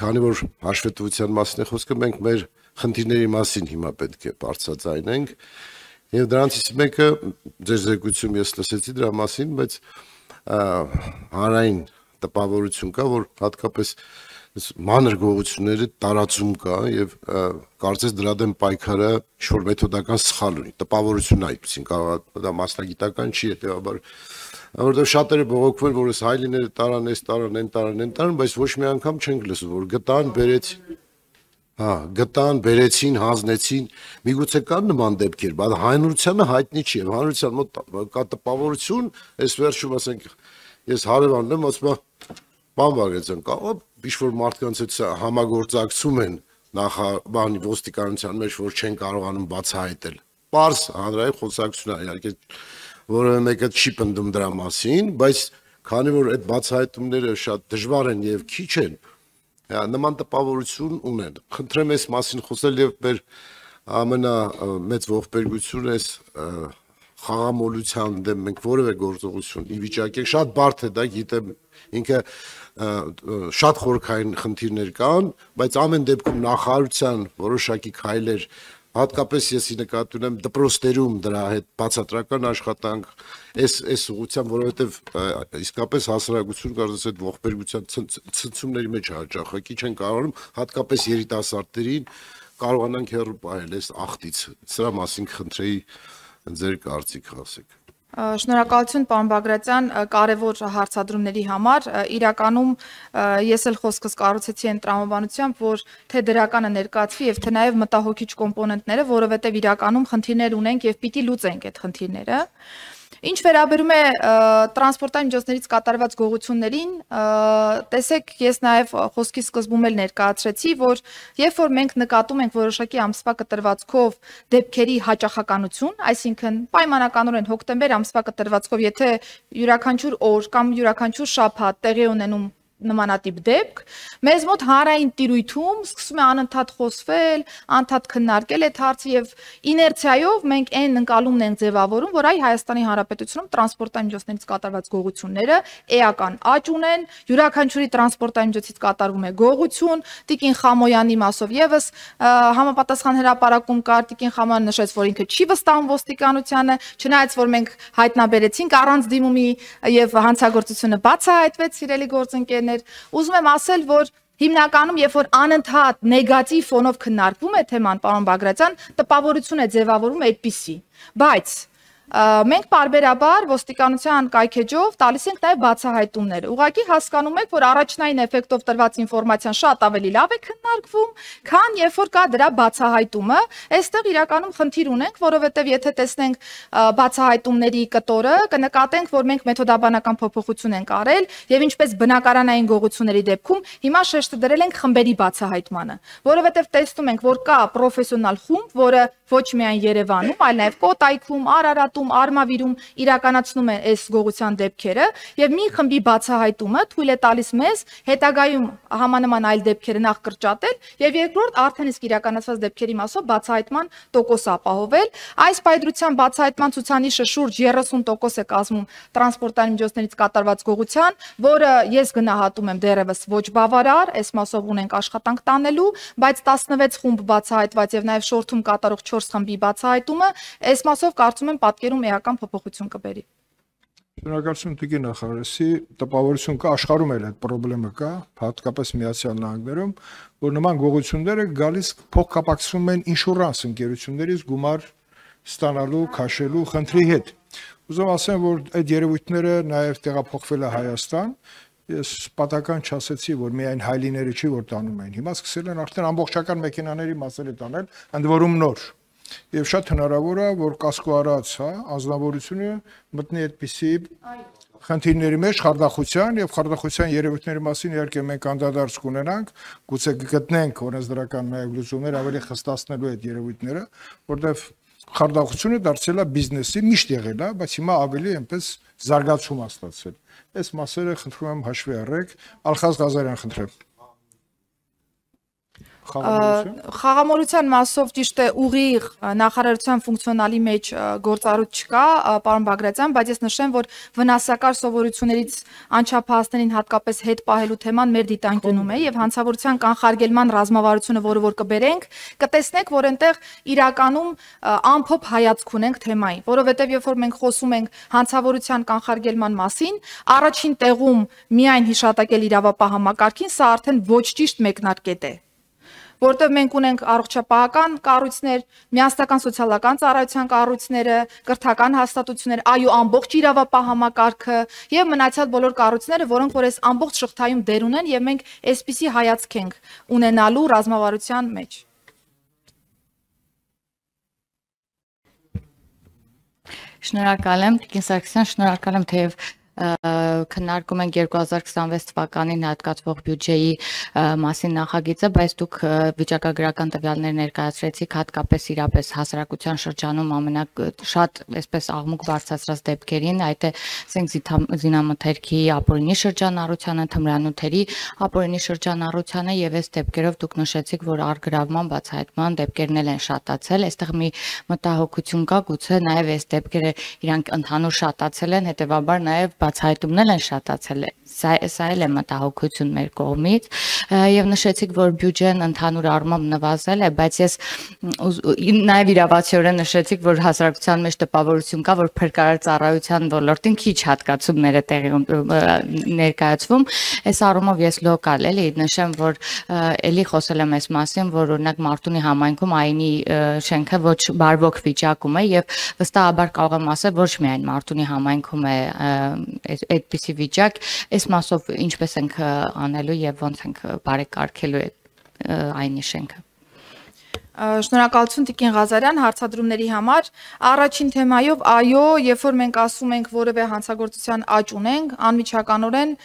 քանի որ հաշվետվության մասին է խոսքը, մենք մեր խնդիրների մասին հիմա պետք է բարձրաձայնենք, եւ դրանցից մեկը ձեր զեկույցում ես լսեցի դրա մասին, բայց հանրային տպավորություն կա, որ հատկապես մանր գողությունների տարածում կա եւ կարծես դրա դեմ պայքարը ինչ-որ մեթոդական սխալ ունի, տպավորություն այդպեսին կարող է դա մասնագիտական չի, հետեւաբար որովհետեւ շատերը բողոքվել, որ այս հայլիները տարան, այս տարան, այն տարան, բայց ոչ մի անգամ չենք լսում, որ գտան, բերեցին, հանձնեցին, միգուցե կան նման դեպքեր, բայց հանրությանը հայտնի չի, եւ հանրության մոտ կա տպավորություն, այս վերջում ասենք ես հարևանն եմ, ասում եմ, բան Վագեցյան, կարող ինչ-որ մարդկանց հետ համագործակցում են նախաբանի ոստիկանության մեջ, որ չեն կարողանում բացահայտել։ Պարզ հանրային խոսակցություն է, իհարկե որևէ մեկը չի պնդում դրա մասին, բայց քանի որ այդ բացահայտումները շատ դժվար են եւ քիչ են, նման տպավորություն ունեն։ Խնդրեմ այս մասին խոսել եւ մեր ամենամեծ ողբերգությունը այս խաղամոլության դեմ մենք որևէ գործողություն ի վիճակի ենք, շատ բարդ է դա, գիտեմ, ինքը շատ խորքային խնդիրներ կան, բայց ամեն դեպքում նախարարության որոշակի քայլեր, հատկապես եսի նկատի ունեմ դպրոցներում դրա հետ բացատրական աշխատանք, այս ուղղությամբ, որովհետև իսկապես հասարակություն կարծես այդ ողբերգության ցնցումների մեջ հաճախակի չեն կարողանում, հատկապես երիտասարդներին կարողանանք հեռու պահել այս ախտից։ Սրա մասին կխնդրեի ձեր կարծիքը ասեք։ Շնորհակալություն պարոն Բագրատյան, կարևոր հարցադրումների համար, իրականում ես էլ խոսքս կառուցեցի այն տրամաբանությամբ, որ թե դրականը ներկայացվի եւ թե նաեւ մտահոգիչ կոմպոնենտները, որովհետեւ իրականում խնդիրներ ունենք եւ պիտի լուծենք այդ խնդիրները։ Ինչ վերաբերում է տրանսպորտային միջոցներից կատարված գողություններին, տեսեք, ես նաև խոսքի սկզբում էլ ներկայացրեցի, որ երբ որ մենք նկատում ենք որոշակի ամսվա կտրվածքով դեպքերի հաճախականություն, այսինքն պայմանականորեն հոկտեմբեր ամսվա կտրվածքով, եթե յուրաքանչյուր օր կամ յուրաքանչյուր շաբաթ տեղի ունենում նմանատիպ դեպք, մեզ մոտ հանրային տիրույթում սկսում է անընդհատ խոսվել, անդադ քննարկել այդ հարցը եւ իներցիայով մենք այն ընկալումն ենք ձևավորում, որ այ Հայաստանի Հանրապետությունում տրանսպորտային միջոցներից կատարված գողությունները էական աճ ունեն, յուրաքանչյուրի տրանսպորտային միջոցից կատարվում է գողություն, Տիկին Խամոյանի մասով եւս համապատասխան հրապարակում կար, Տիկին Խամոյանը նշեց, որ ինքը չի վստահում ոստիկանությանը, չնայած որ մենք հայտնաբերեցինք առանց դիմումի եւ հանցագործությունը բացահայտվեց, սիրելի գործընկերներ, ուզում եմ ասել, որ հիմնականում, երբ որ անընդհատ նեգատիվ ֆոնով քննարկվում է թեման, պարոն Բագրատյան, տպավորություն է ձևավորում այդպիսի, բայց մենք պարբերաբար ոստիկանության կայքեջով տալիս ենք նաև բացահայտումներ։ Ուղղակի հասկանում եք, որ առաջնային էֆեկտով տրված ինֆորմացիան շատ ավելի լավ է քննարկվում, քան երբ որ կա դրա բացահայտումը։ Այստեղ իրականում խնդիր ունենք, որովհետև եթե տեսնենք բացահայտումների կտորը, կնկատենք, որ մենք մեթոդաբանական փոփոխություն ենք արել եւ ինչպես բնակարանային գողությունների դեպքում հիմա շեշտը դրել ենք խմբերի բացահայտմանը, որովհետև տեսնում ենք, որ կա պրոֆեսիոնալ խումբ, որը ոչ միայն Երևանում, այլ նաև Կոտայքում, Արարատում, Արմավիրում իրականացնում են այս գողության դեպքերը եւ մի խմբի բացահայտումը թույլ է տալիս մեզ հետագայում համանման այլ դեպքերը նախ կրճատել եւ երկրորդ արդեն իսկ իրականացված դեպքերի մասով բացահայտման տոկոս ապահովել։ Այս պայծրության բացահայտման ցուցանիշը շուրջ 30% է կազմում տրանսպորտային միջոցներից կատարված գողության, որը ես գնահատում եմ դեռևս ոչ բավարար, այս մասով ունենք աշխատանք տանելու, բայց 16 խումբ բացահայտված եւ նաեւ շորթում կատարող 4 խմբի բացահայտումը այս մասով կարծում եմ պատկերում էական փոփոխություն կբերի։ Շնորհակալություն Տիկին նախարարի, տպավորություն կա, աշխարհում էլ այդ խնդրեմը կա, հատկապես Միացյալ Նահանգներում, որ նման գողությունները գալիս փոխկապակցվում են ինշուրանս ընկերություններից գումար ստանալու, քաշելու խնդրի հետ։ Ուզում ասեմ, որ այդ երևույթները նաև տեղափոխվել է Հայաստան։ Ես պատական չասեցի, որ միայն հայլիները չի, որ տանում են։ Հիմա սկսել են արդեն ամբողջական մեքենաների մասերը տանել, ընդ որում նոր։ Եվ շատ հնարավոր է, որ կասկո արած, անձնավորությունը մտնի այդպիսի խնդիրների մեջ խարդախության եւ խարդախության երևույթների մասին իհարկե մենք անդրադարձ կունենանք, գուցե գտնենք օրենսդրական նաեւ լուծումներ ավելի խստացնելու այդ երևույթները, որտեղ խարդախությունը դարձել է բիզնեսի միշտ եղել է, բայց հիմա ավելի այնպես զարգացում է ստացել։ Այս մասերը խնդրում եմ հաշվի առեք, Ալխազ Ղազարյան խնդրեմ։ Խաղամոլության մասով ճիշտ է ուղիղ նախարարության ֆունկցիոնալի մեջ գործառույթ չկա, պարոն Բագրատյան, բայց ես նշեմ, որ վնասակար սովորություններից անչափահասներին հատկապես հետ պահելու թեման մեր դիտանկյունում է եւ հանցավորության կանխարգելման ռազմավարությունը, որը որ կբերենք, կտեսնեք, որ այնտեղ իրականում ամփոփ հայացք ունենք թեմային, որովհետեւ երբ որ մենք խոսում ենք հանցավորության կանխարգելման մասին, առաջին տեղում միայն հիշատակել իրավապահ համակարգին, սա արդեն ոչ ճիշտ մեկնարկետ է։ Որտեղ մենք ունենք առողջապահական կառույցներ, միասնական սոցիալական ծառայության կառույցները, կրթական հաստատություններ, այո, ամբողջ իրավապահ համակարգը եւ մնացյալ բոլոր կառույցները, որոնք որ այս ամբողջ շղթայում դեր ունեն եւ մենք այսպիսի հայացք ենք ունենալու ռազմավարության մեջ։ Շնորհակալ եմ, Տիկին Սարգսյան, շնորհակալ եմ, թեև քննարկում ենք 2026 թվականին հատկացվող բյուջեի մասին նախագիծը, բայց դուք վիճակագրական տվյալներ ներկայացրեցիք հատկապես իրապես հասարակության շրջանում ամենաշատ այսպես աղմուկ բարձրացրած դեպքերին, այդ է զինամթերքի ապօրինի շրջանառությանը, թմրանյութերի ապօրինի շրջանառությանը եւ այս դեպքերով դուք նշեցիք, որ առգրավման բացահայտման դեպքերն էլ են շատացել, այստեղ մի մտահոգություն կա, գուցե նաեւ այս դեպքերը իրանք ընդհանուր շատացել են, հետեւաբար նաեւ բացահայտումներ են շատացել, սա էլ է մտահոգություն մեր կողմից եւ նշեցիք, որ բյուջեն ընդհանուր առմամբ նվազել է, բայց ես նաեւ իրավացիորեն նշեցիք, որ հասարակության մեջ տպավորություն կա, որ փրկարար ծառայության ոլորտին քիչ հատկացումներ է տեղի ներկայացվում, այս առումով ես լոկալ էլի նշեմ, որ էլի խոսել եմ այս մասին, որ օրինակ Մարտունի համայնքում այնի շենքը ոչ բարվոք վիճակում է եւ վստահաբար կարող եմ ասել, ոչ միայն Մարտունի համայնքում է այդպիսի վիճակ, այս մասով ինչպես ենք անելու եւ ոնց ենք բարեկարգելու այնի շենքը։ Շնորհակալություն Տիկին Ղազարյան հարցադրումների համար։ Առաջին թեմայով, այո, երբ որ մենք ասում ենք որևէ հանցագործության աճ ունենք, անմիջականորեն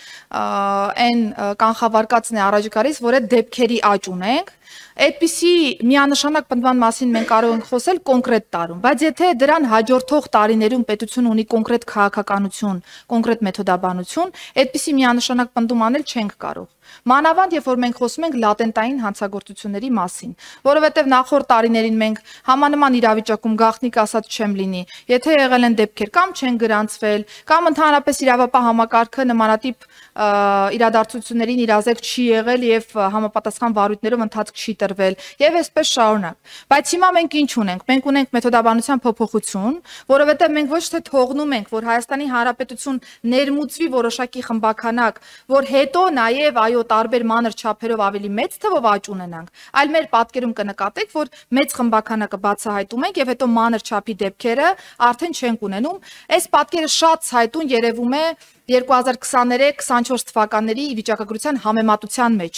այն կանխավարկածն է առաջ գալիս, որ այդ դեպքերի աճ ունենք։ Այդպիսի միանշանակ պնդման մասին մենք կարող ենք խոսել կոնկրետ տարում, բայց եթե դրան հաջորդող տարիներում պետությունը ունի կոնկրետ քաղաքականություն, կոնկրետ մեթոդաբանություն, այդպիսի միանշանակ պնդում անել չենք կարող։ Մանավանդ, երբ որ մենք խոսում ենք լատենտային հանցագործությունների մասին, որովհետև նախորդ տարիներին մենք համանման իրավիճակում գաղտնիք ասած չեմ լինի, եթե եղել են դեպքեր կամ չեն գրանցվել, կամ ընդհանրապես իրավապահ համակարգը նմանատիպ իրադարձություններին իրազեկ չի եղել եւ համապատասխան վարույթներով ընթացք չի տրվել եւ այսպես շարունակ։ Բայց հիմա մենք ինչ ունենք։ Մենք ունենք մեթոդաբանության փոփոխություն, որովհետեւ մենք ոչ թե թողնում ենք, որ Հայաստանի Հանրապետություն ներմուծվի որոշակի խմբականակ, որ հետո նաեւ այո տարբեր մանր չափերով ավելի մեծ թվով աճ ունենանք, այլ մեր պատկերում կնկատեք, որ մեծ խմբականակը բացահայտում ենք եւ հետո մանր չափի դեպքերը արդեն չենք ունենում։ Այս պատկերը շատ ցայտուն երևում է 2023-24 թվականների վիճակագրության համեմատության մեջ,